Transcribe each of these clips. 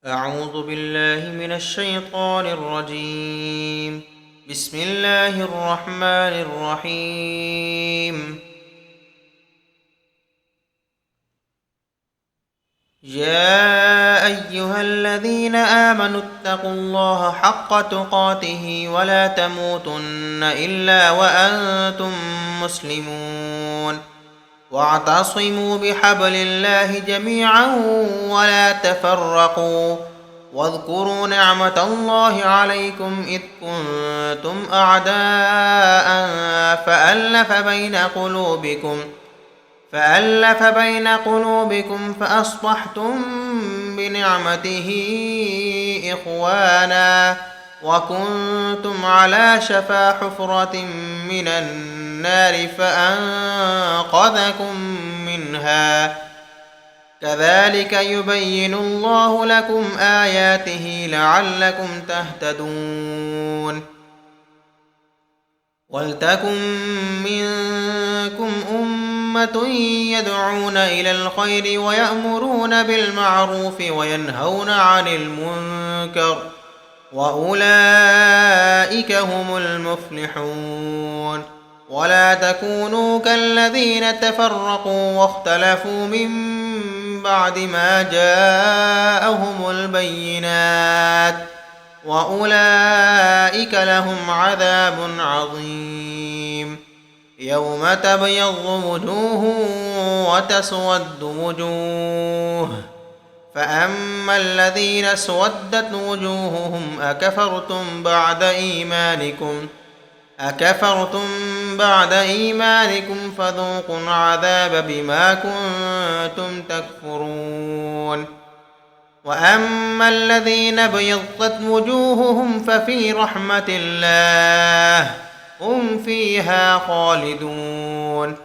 أعوذ بالله من الشيطان الرجيم. بسم الله الرحمن الرحيم. يا أيها الذين آمنوا اتقوا الله حق تقاته ولا تموتن إلا وأنتم مسلمون، واعتصموا بحبل الله جميعا ولا تفرقوا، واذكروا نعمة الله عليكم إذ كنتم أعداء فألف بين قلوبكم فأصبحتم بنعمته إخوانا، وكنتم على شفا حفرة من النار فأنقذكم منها. كذلك يبين الله لكم آياته لعلكم تهتدون. ولتكن منكم أمة يدعون إلى الخير ويأمرون بالمعروف وينهون عن المنكر، وأولئك هم المفلحون. ولا تكونوا كالذين تفرقوا واختلفوا من بعد ما جاءهم البينات، وأولئك لهم عذاب عظيم. يوم تبيض وجوه وتسود وجوه، فأما الذين اسودت وجوههم أكفرتم بعد إيمانكم فذوقوا العذاب بما كنتم تكفرون. وأما الذين ابيضت وجوههم ففي رحمة الله هم فيها خالدون.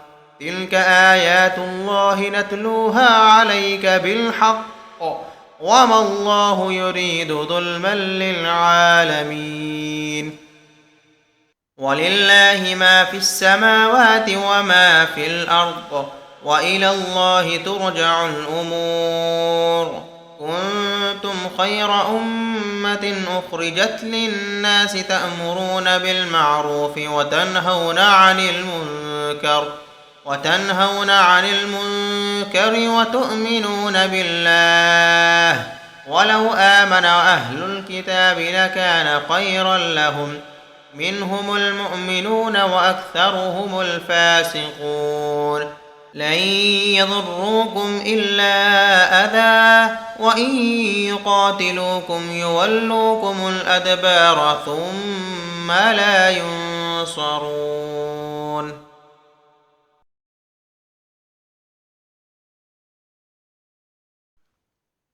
تلك آيات الله نتلوها عليك بالحق، وما الله يريد ظلما للعالمين. ولله ما في السماوات وما في الأرض، وإلى الله ترجع الأمور. كنتم خير أمة أخرجت للناس تأمرون بالمعروف وتنهون عن المنكر وتؤمنون بالله. ولو آمن أهل الكتاب لكان خيرا لهم، منهم المؤمنون وأكثرهم الفاسقون. لن يضروكم إلا أذى، وإن يقاتلوكم يولوكم الأدبار ثم لا ينصرون.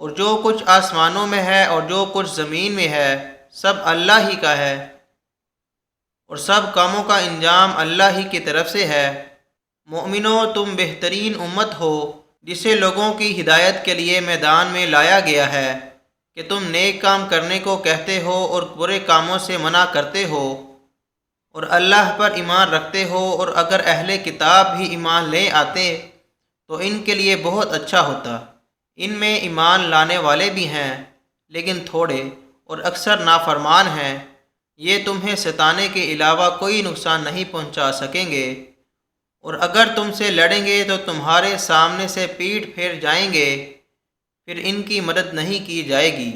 اور جو کچھ آسمانوں میں ہے اور جو کچھ زمین میں ہے سب اللہ ہی کا ہے، اور سب کاموں کا انجام اللہ ہی کی طرف سے ہے۔ مومنو، تم بہترین امت ہو جسے لوگوں کی ہدایت کے لیے میدان میں لایا گیا ہے کہ تم نیک کام کرنے کو کہتے ہو اور برے کاموں سے منع کرتے ہو، اور اللہ پر ایمان رکھتے ہو، اور اگر اہل کتاب بھی ایمان لے آتے تو ان کے لیے بہت اچھا ہوتا۔ ان میں ایمان لانے والے بھی ہیں لیکن تھوڑے، اور اکثر نافرمان ہیں۔ یہ تمہیں ستانے کے علاوہ کوئی نقصان نہیں پہنچا سکیں گے، اور اگر تم سے لڑیں گے تو تمہارے سامنے سے پیٹھ پھیر جائیں گے، پھر ان کی مدد نہیں کی جائے گی۔